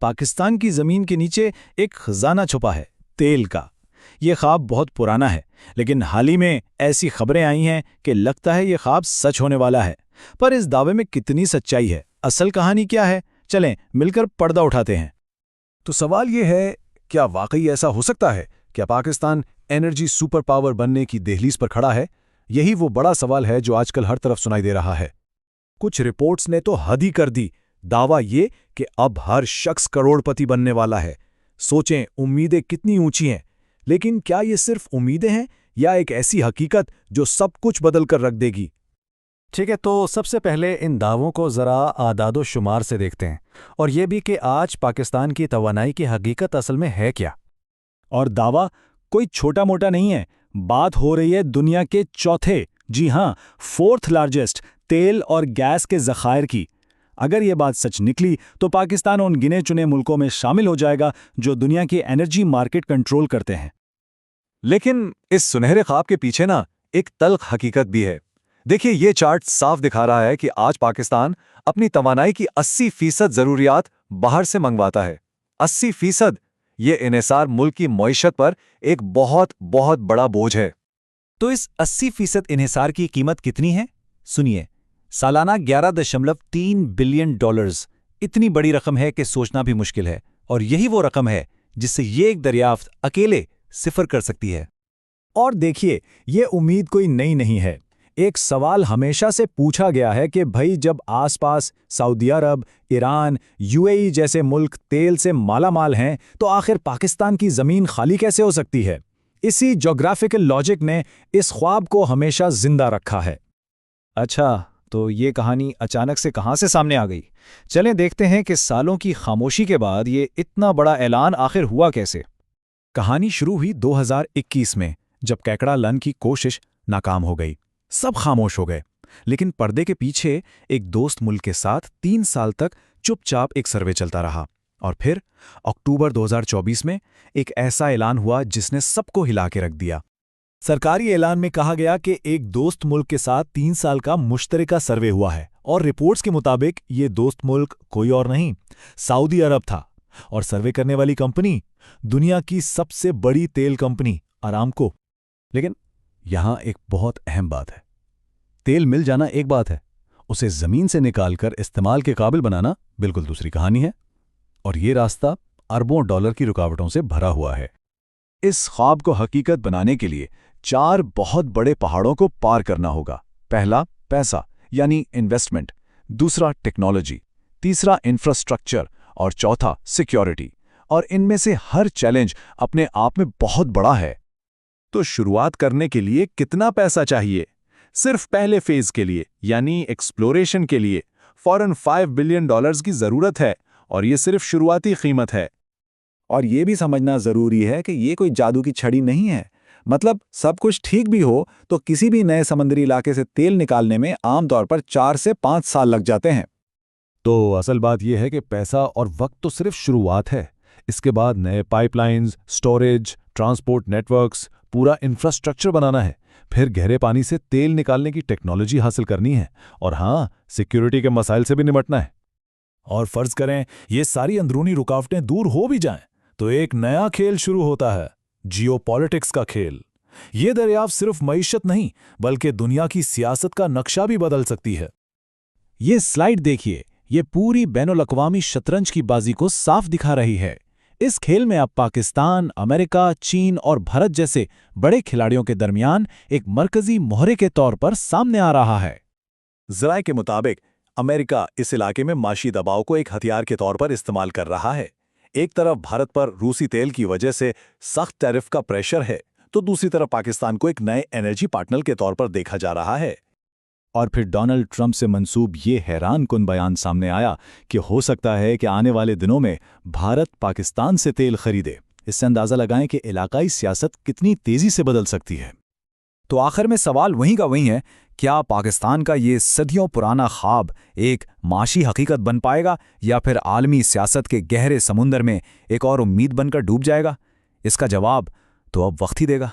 पाकिस्तान की जमीन के नीचे एक खजाना छुपा है, तेल का। ये ख्वाब बहुत पुराना है, लेकिन हाल ही में ऐसी खबरें आई हैं कि लगता है ये ख्वाब सच होने वाला है। पर इस दावे में कितनी सच्चाई है, असल कहानी क्या है, चलें मिलकर पर्दा उठाते हैं। तो सवाल ये है, क्या वाकई ऐसा हो सकता है? क्या पाकिस्तान एनर्जी सुपर पावर बनने की दहलीज पर खड़ा है? यही वो बड़ा सवाल है जो आजकल हर तरफ सुनाई दे रहा है। कुछ रिपोर्ट्स ने तो हद ही कर दी, दावा ये कि अब हर शख्स करोड़पति बनने वाला है। सोचें, उम्मीदें कितनी ऊंची हैं। लेकिन क्या ये सिर्फ उम्मीदें हैं या एक ऐसी हकीकत जो सब कुछ बदल कर रख देगी? ठीक है, तो सबसे पहले इन दावों को ज़रा आदादो शुमार से देखते हैं, और ये भी कि आज पाकिस्तान की तवानाई की हकीकत असल में है क्या। और दावा कोई छोटा मोटा नहीं है, बात हो रही है दुनिया के चौथे, जी हां, फोर्थ लार्जेस्ट तेल और गैस के ज़खायर की। अगर ये बात सच निकली तो पाकिस्तान उन गिने चुने मुल्कों में शामिल हो जाएगा जो दुनिया की एनर्जी मार्केट कंट्रोल करते हैं। लेकिन इस सुनहरे ख्वाब के पीछे ना एक तल्ख हकीकत भी है। देखिए, ये चार्ट साफ दिखा रहा है कि आज पाकिस्तान अपनी तवानाई की 80% ज़रूरियात बाहर से मंगवाता है। 80%! ये इन्हिसार मुल्क की मईशत पर एक बहुत बहुत बड़ा बोझ है। तो इस 80% इन्हिसार की कीमत कितनी है? सुनिए, सालाना $11.3 बिलियन। इतनी बड़ी रकम है कि सोचना भी मुश्किल है, और यही वो रकम है जिससे ये एक दरियाफ्त अकेले सिफर कर सकती है। और देखिए, ये उम्मीद कोई नई नहीं है। एक सवाल हमेशा से पूछा गया है कि भाई, जब आसपास सऊदी अरब, ईरान, यूएई जैसे मुल्क तेल से मालामाल हैं, तो आखिर पाकिस्तान की ज़मीन खाली कैसे हो सकती है? इसी ज्योग्राफिकल लॉजिक ने इस ख्वाब को हमेशा जिंदा रखा है। अच्छा, तो ये कहानी अचानक से कहाँ से सामने आ गई? चलें देखते हैं कि सालों की खामोशी के बाद ये इतना बड़ा ऐलान आखिर हुआ कैसे। कहानी शुरू हुई 2021 में, जब केकड़ा लन की कोशिश नाकाम हो गई। सब खामोश हो गए, लेकिन पर्दे के पीछे एक दोस्त मुल्क के साथ 3 साल तक चुपचाप एक सर्वे चलता रहा। और फिर अक्टूबर 2024 में एक ऐसा ऐलान हुआ जिसने सबको हिला के रख दिया। सरकारी ऐलान में कहा गया कि एक दोस्त मुल्क के साथ 3 साल का मुश्तरका सर्वे हुआ है, और रिपोर्ट्स के मुताबिक ये दोस्त मुल्क कोई और नहीं, सऊदी अरब था। और सर्वे करने वाली कंपनी दुनिया की सबसे बड़ी तेल कंपनी अरामको। लेकिन यहां एक बहुत अहम बात है। तेल मिल जाना एक बात है, उसे जमीन से निकालकर इस्तेमाल के काबिल बनाना बिल्कुल दूसरी कहानी है। और ये रास्ता अरबों डॉलर की रुकावटों से भरा हुआ है। इस ख्वाब को हकीकत बनाने के लिए 4 बहुत बड़े पहाड़ों को पार करना होगा। पहला, पैसा यानी इन्वेस्टमेंट। दूसरा, टेक्नोलॉजी। तीसरा, इंफ्रास्ट्रक्चर। और चौथा, सिक्योरिटी। और इनमें से हर चैलेंज अपने आप में बहुत बड़ा है। तो शुरुआत करने के लिए कितना पैसा चाहिए? सिर्फ पहले फेज के लिए यानी एक्सप्लोरेशन के लिए फौरन $5 बिलियन की जरूरत है, और ये सिर्फ शुरुआती कीमत है। और ये भी समझना जरूरी है कि ये कोई जादू की छड़ी नहीं है। मतलब सब कुछ ठीक भी हो तो किसी भी नए समुद्री इलाके से तेल निकालने में आमतौर पर 4 से 5 साल लग जाते हैं। तो असल बात यह है कि पैसा और वक्त तो सिर्फ शुरुआत है। इसके बाद नए पाइपलाइंस, स्टोरेज, ट्रांसपोर्ट नेटवर्क्स, पूरा इंफ्रास्ट्रक्चर बनाना है। फिर गहरे पानी से तेल निकालने की टेक्नोलॉजी हासिल करनी है, और हाँ, सिक्योरिटी के मसाइल से भी निपटना है। और फर्ज करें ये सारी अंदरूनी रुकावटें दूर हो भी जाएं, तो एक नया खेल शुरू होता है, जियोपॉलिटिक्स का खेल। ये दरियाफ्त सिर्फ मईशत नहीं, बल्कि दुनिया की सियासत का नक्शा भी बदल सकती है। ये स्लाइड देखिए, ये पूरी बैनुल-अक़वामी शतरंज की बाजी को साफ दिखा रही है। इस खेल में अब पाकिस्तान, अमेरिका, चीन और भारत जैसे बड़े खिलाड़ियों के दरमियान एक मरकजी मोहरे के तौर पर सामने आ रहा है। ज़राए के मुताबिक अमेरिका इस इलाके में माशी दबाव को एक हथियार के तौर पर इस्तेमाल कर रहा है। एक तरफ भारत पर रूसी तेल की वजह से सख्त टैरिफ का प्रेशर है, तो दूसरी तरफ पाकिस्तान को एक नए एनर्जी पार्टनर के तौर पर देखा जा रहा है। और फिर डोनाल्ड ट्रंप से मंसूब ये हैरानकुन बयान सामने आया कि हो सकता है कि आने वाले दिनों में भारत पाकिस्तान से तेल खरीदे। इससे अंदाज़ा लगाएं कि इलाकाई सियासत कितनी तेज़ी से बदल सकती है। तो आखिर में सवाल वहीं का वहीं है, क्या पाकिस्तान का ये सदियों पुराना ख्वाब एक माशी हकीकत बन पाएगा, या फिर आलमी सियासत के गहरे समुंदर में एक और उम्मीद बनकर डूब जाएगा? इसका जवाब तो अब वक्त ही देगा।